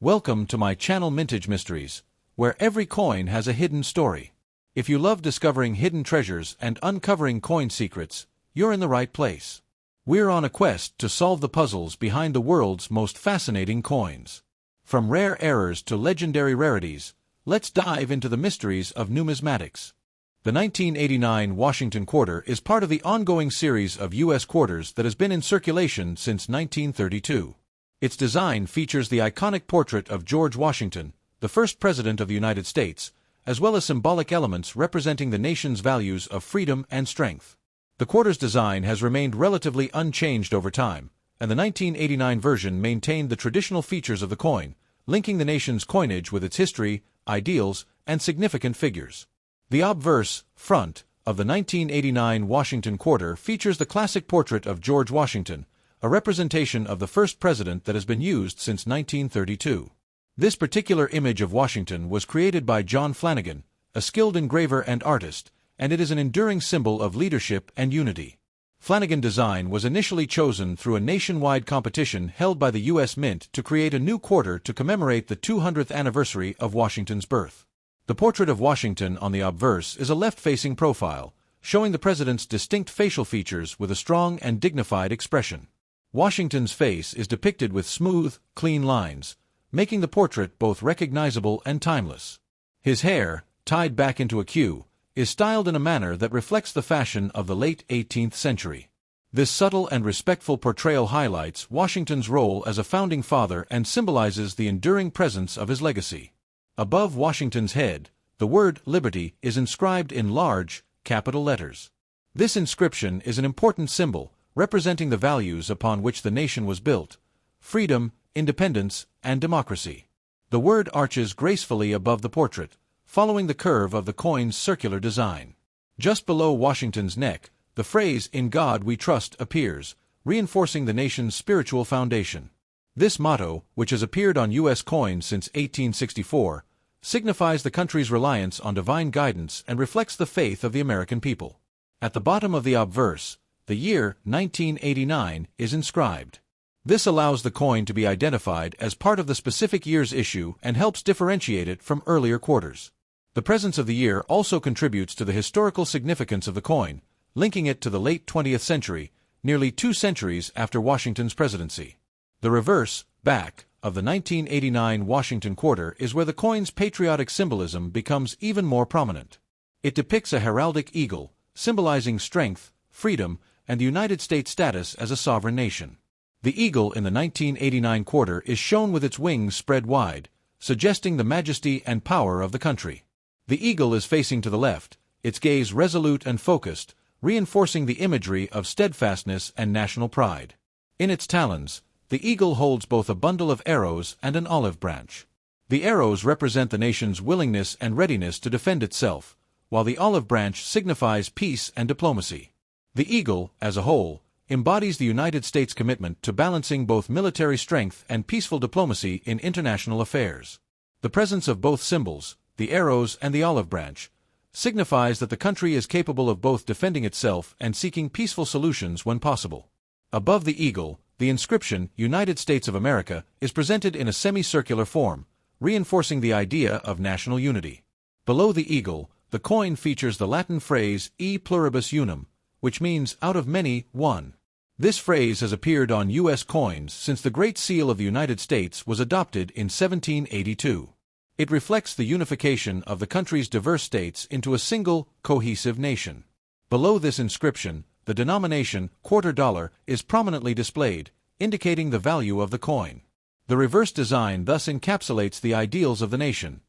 Welcome to my channel Mintage Mysteries, where every coin has a hidden story. If you love discovering hidden treasures and uncovering coin secrets, you're in the right place. We're on a quest to solve the puzzles behind the world's most fascinating coins. From rare errors to legendary rarities, let's dive into the mysteries of numismatics. The 1989 Washington Quarter is part of the ongoing series of U.S. quarters that has been in circulation since 1932. Its design features the iconic portrait of George Washington, the first President of the United States, as well as symbolic elements representing the nation's values of freedom and strength. The quarter's design has remained relatively unchanged over time, and the 1989 version maintained the traditional features of the coin, linking the nation's coinage with its history, ideals, and significant figures. The obverse, front, of the 1989 Washington Quarter features the classic portrait of George Washington, a representation of the first president that has been used since 1932. This particular image of Washington was created by John Flanagan, a skilled engraver and artist, and it is an enduring symbol of leadership and unity. Flanagan's design was initially chosen through a nationwide competition held by the U.S. Mint to create a new quarter to commemorate the 200th anniversary of Washington's birth. The portrait of Washington on the obverse is a left-facing profile, showing the president's distinct facial features with a strong and dignified expression. Washington's face is depicted with smooth, clean lines, making the portrait both recognizable and timeless. His hair, tied back into a queue, is styled in a manner that reflects the fashion of the late 18th century. This subtle and respectful portrayal highlights Washington's role as a founding father and symbolizes the enduring presence of his legacy. Above Washington's head, the word Liberty is inscribed in large, capital letters. This inscription is an important symbol, representing the values upon which the nation was built: freedom, independence, and democracy. The word arches gracefully above the portrait, following the curve of the coin's circular design. Just below Washington's neck, the phrase "In God We Trust" appears, reinforcing the nation's spiritual foundation. This motto, which has appeared on U.S. coins since 1864, signifies the country's reliance on divine guidance and reflects the faith of the American people. At the bottom of the obverse, the year 1989 is inscribed. This allows the coin to be identified as part of the specific year's issue and helps differentiate it from earlier quarters. The presence of the year also contributes to the historical significance of the coin, linking it to the late 20th century, nearly 2 centuries after Washington's presidency. The reverse, back, of the 1989 Washington Quarter is where the coin's patriotic symbolism becomes even more prominent. It depicts a heraldic eagle, symbolizing strength, freedom, and the United States' status as a sovereign nation. The eagle in the 1989 quarter is shown with its wings spread wide, suggesting the majesty and power of the country. The eagle is facing to the left, its gaze resolute and focused, reinforcing the imagery of steadfastness and national pride. In its talons, the eagle holds both a bundle of arrows and an olive branch. The arrows represent the nation's willingness and readiness to defend itself, while the olive branch signifies peace and diplomacy. The eagle, as a whole, embodies the United States' commitment to balancing both military strength and peaceful diplomacy in international affairs. The presence of both symbols, the arrows and the olive branch, signifies that the country is capable of both defending itself and seeking peaceful solutions when possible. Above the eagle, the inscription, United States of America, is presented in a semicircular form, reinforcing the idea of national unity. Below the eagle, the coin features the Latin phrase E pluribus unum, which means out of many, one. This phrase has appeared on U.S. coins since the Great Seal of the United States was adopted in 1782. It reflects the unification of the country's diverse states into a single, cohesive nation. Below this inscription, the denomination, quarter dollar, is prominently displayed, indicating the value of the coin. The reverse design thus encapsulates the ideals of the nation: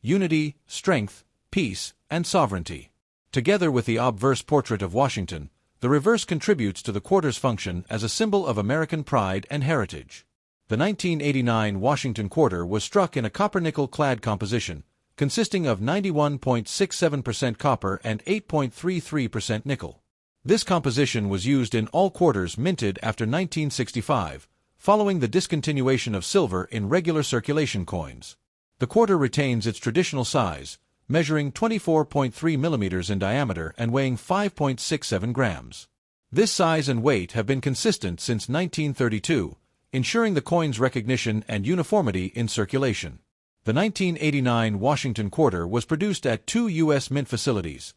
unity, strength, peace, and sovereignty. Together with the obverse portrait of Washington, the reverse contributes to the quarter's function as a symbol of American pride and heritage. The 1989 Washington Quarter was struck in a copper-nickel-clad composition, consisting of 91.67% copper and 8.33% nickel. This composition was used in all quarters minted after 1965, following the discontinuation of silver in regular circulation coins. The quarter retains its traditional size, measuring 24.3 millimeters in diameter and weighing 5.67 grams. This size and weight have been consistent since 1932, ensuring the coin's recognition and uniformity in circulation. The 1989 Washington Quarter was produced at two U.S. mint facilities,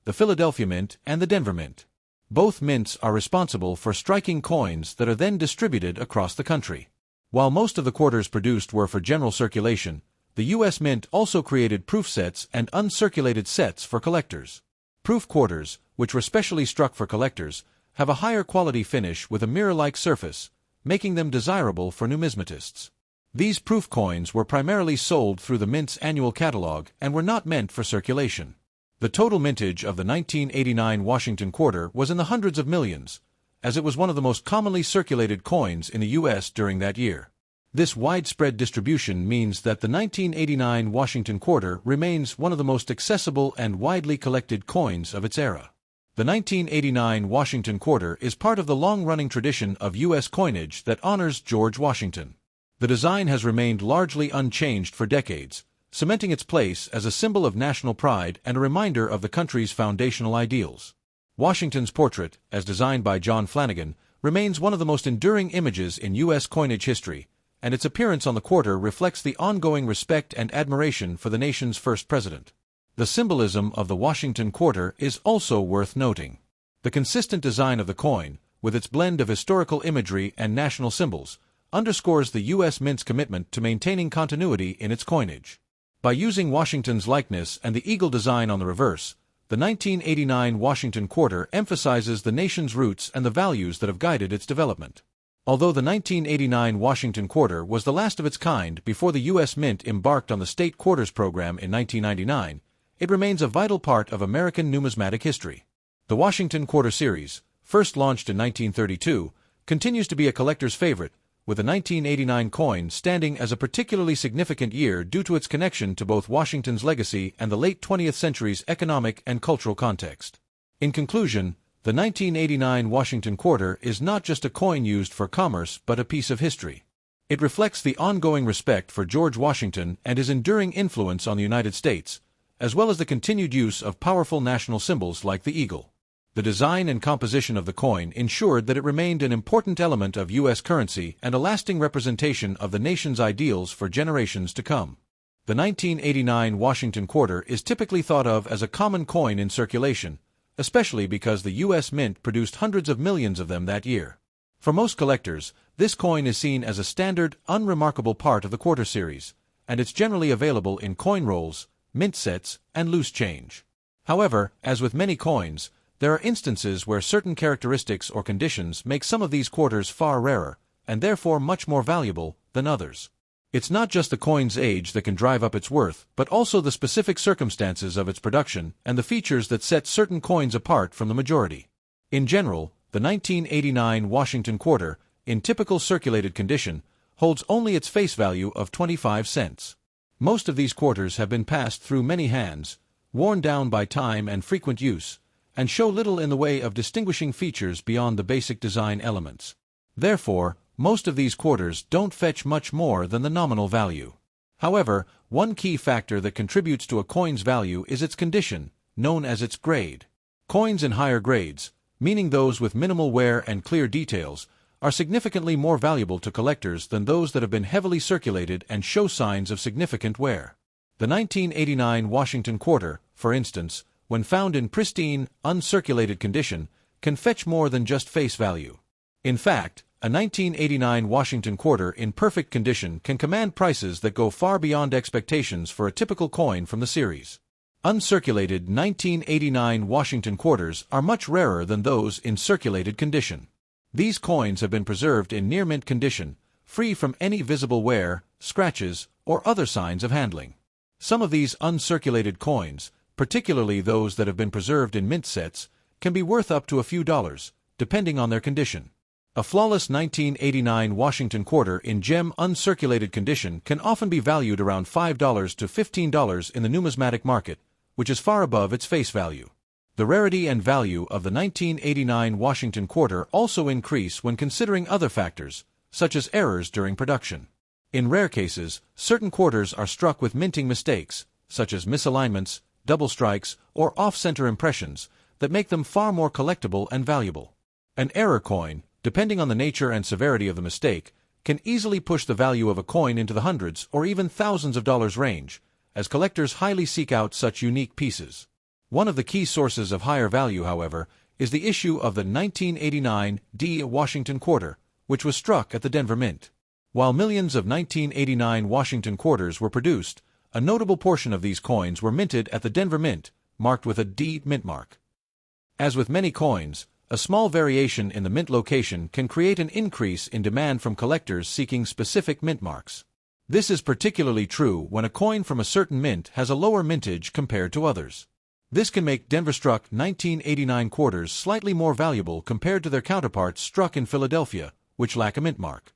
the Philadelphia Mint and the Denver Mint. Both mints are responsible for striking coins that are then distributed across the country. While most of the quarters produced were for general circulation, the U.S. Mint also created proof sets and uncirculated sets for collectors. Proof quarters, which were specially struck for collectors, have a higher quality finish with a mirror-like surface, making them desirable for numismatists. These proof coins were primarily sold through the Mint's annual catalog and were not meant for circulation. The total mintage of the 1989 Washington Quarter was in the hundreds of millions, as it was one of the most commonly circulated coins in the U.S. during that year. This widespread distribution means that the 1989 Washington Quarter remains one of the most accessible and widely collected coins of its era. The 1989 Washington Quarter is part of the long-running tradition of U.S. coinage that honors George Washington. The design has remained largely unchanged for decades, cementing its place as a symbol of national pride and a reminder of the country's foundational ideals. Washington's portrait, as designed by John Flanagan, remains one of the most enduring images in U.S. coinage history, and its appearance on the quarter reflects the ongoing respect and admiration for the nation's first president. The symbolism of the Washington Quarter is also worth noting. The consistent design of the coin, with its blend of historical imagery and national symbols, underscores the U.S. Mint's commitment to maintaining continuity in its coinage. By using Washington's likeness and the eagle design on the reverse, the 1989 Washington Quarter emphasizes the nation's roots and the values that have guided its development. Although the 1989 Washington Quarter was the last of its kind before the U.S. Mint embarked on the State Quarters program in 1999, it remains a vital part of American numismatic history. The Washington Quarter series, first launched in 1932, continues to be a collector's favorite, with the 1989 coin standing as a particularly significant year due to its connection to both Washington's legacy and the late 20th century's economic and cultural context. In conclusion, the 1989 Washington Quarter is not just a coin used for commerce but a piece of history. It reflects the ongoing respect for George Washington and his enduring influence on the United States, as well as the continued use of powerful national symbols like the eagle. The design and composition of the coin ensured that it remained an important element of U.S. currency and a lasting representation of the nation's ideals for generations to come. The 1989 Washington Quarter is typically thought of as a common coin in circulation, especially because the U.S. Mint produced hundreds of millions of them that year. For most collectors, this coin is seen as a standard, unremarkable part of the quarter series, and it's generally available in coin rolls, mint sets, and loose change. However, as with many coins, there are instances where certain characteristics or conditions make some of these quarters far rarer, and therefore much more valuable, than others. It's not just the coin's age that can drive up its worth, but also the specific circumstances of its production and the features that set certain coins apart from the majority. In general, the 1989 Washington Quarter, in typical circulated condition, holds only its face value of 25 cents. Most of these quarters have been passed through many hands, worn down by time and frequent use, and show little in the way of distinguishing features beyond the basic design elements. Therefore, most of these quarters don't fetch much more than the nominal value. However, one key factor that contributes to a coin's value is its condition, known as its grade. Coins in higher grades, meaning those with minimal wear and clear details, are significantly more valuable to collectors than those that have been heavily circulated and show signs of significant wear. The 1989 Washington Quarter, for instance, when found in pristine, uncirculated condition, can fetch more than just face value. In fact, a 1989 Washington Quarter in perfect condition can command prices that go far beyond expectations for a typical coin from the series. Uncirculated 1989 Washington Quarters are much rarer than those in circulated condition. These coins have been preserved in near-mint condition, free from any visible wear, scratches, or other signs of handling. Some of these uncirculated coins, particularly those that have been preserved in mint sets, can be worth up to a few dollars, depending on their condition. A flawless 1989 Washington Quarter in gem uncirculated condition can often be valued around $5 to $15 in the numismatic market, which is far above its face value. The rarity and value of the 1989 Washington Quarter also increase when considering other factors, such as errors during production. In rare cases, certain quarters are struck with minting mistakes, such as misalignments, double strikes, or off-center impressions, that make them far more collectible and valuable. An error coin, depending on the nature and severity of the mistake, can easily push the value of a coin into the hundreds or even thousands of dollars range, as collectors highly seek out such unique pieces. One of the key sources of higher value, however, is the issue of the 1989 D. Washington quarter, which was struck at the Denver Mint. While millions of 1989 Washington quarters were produced, a notable portion of these coins were minted at the Denver Mint, marked with a D mint mark. As with many coins, a small variation in the mint location can create an increase in demand from collectors seeking specific mint marks. This is particularly true when a coin from a certain mint has a lower mintage compared to others. This can make Denver-struck 1989 quarters slightly more valuable compared to their counterparts struck in Philadelphia, which lack a mint mark.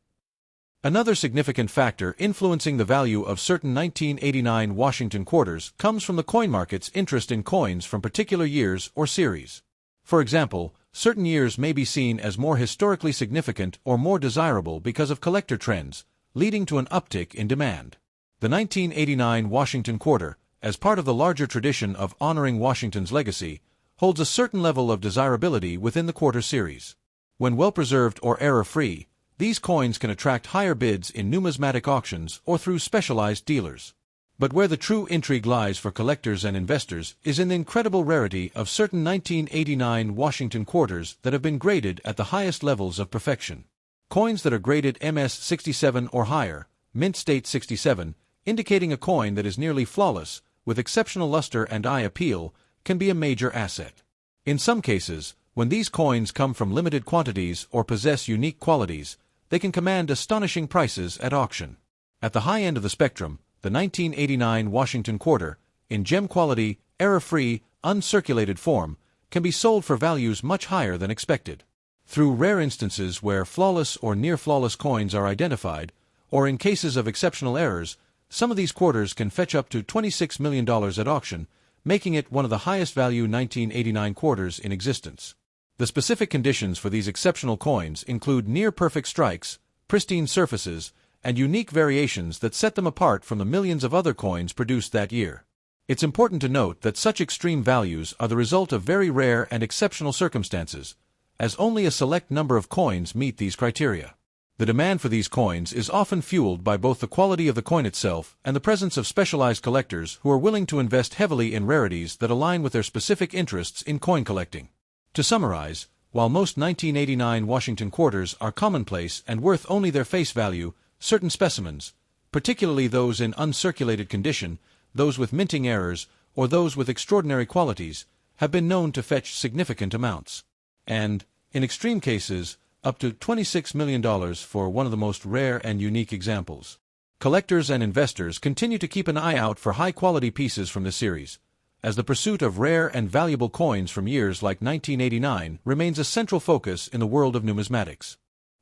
Another significant factor influencing the value of certain 1989 Washington quarters comes from the coin market's interest in coins from particular years or series. For example, certain years may be seen as more historically significant or more desirable because of collector trends, leading to an uptick in demand. The 1989 Washington quarter, as part of the larger tradition of honoring Washington's legacy, holds a certain level of desirability within the quarter series. When well-preserved or error-free, these coins can attract higher bids in numismatic auctions or through specialized dealers. But where the true intrigue lies for collectors and investors is in the incredible rarity of certain 1989 Washington quarters that have been graded at the highest levels of perfection. Coins that are graded MS-67 or higher, mint state 67, indicating a coin that is nearly flawless, with exceptional luster and eye appeal, can be a major asset. In some cases, when these coins come from limited quantities or possess unique qualities, they can command astonishing prices at auction. At the high end of the spectrum, the 1989 Washington quarter, in gem quality, error-free, uncirculated form, can be sold for values much higher than expected. Through rare instances where flawless or near-flawless coins are identified, or in cases of exceptional errors, some of these quarters can fetch up to $26 million at auction, making it one of the highest-value 1989 quarters in existence. The specific conditions for these exceptional coins include near-perfect strikes, pristine surfaces, and unique variations that set them apart from the millions of other coins produced that year. It's important to note that such extreme values are the result of very rare and exceptional circumstances, as only a select number of coins meet these criteria. The demand for these coins is often fueled by both the quality of the coin itself and the presence of specialized collectors who are willing to invest heavily in rarities that align with their specific interests in coin collecting. To summarize, while most 1989 Washington quarters are commonplace and worth only their face value, certain specimens, particularly those in uncirculated condition, those with minting errors, or those with extraordinary qualities, have been known to fetch significant amounts. And, in extreme cases, up to $26 million for one of the most rare and unique examples. Collectors and investors continue to keep an eye out for high-quality pieces from this series, as the pursuit of rare and valuable coins from years like 1989 remains a central focus in the world of numismatics.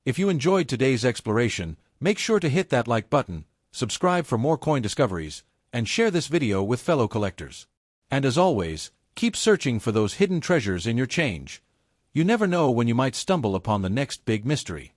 If you enjoyed today's exploration, make sure to hit that like button, subscribe for more coin discoveries, and share this video with fellow collectors. And as always, keep searching for those hidden treasures in your change. You never know when you might stumble upon the next big mystery.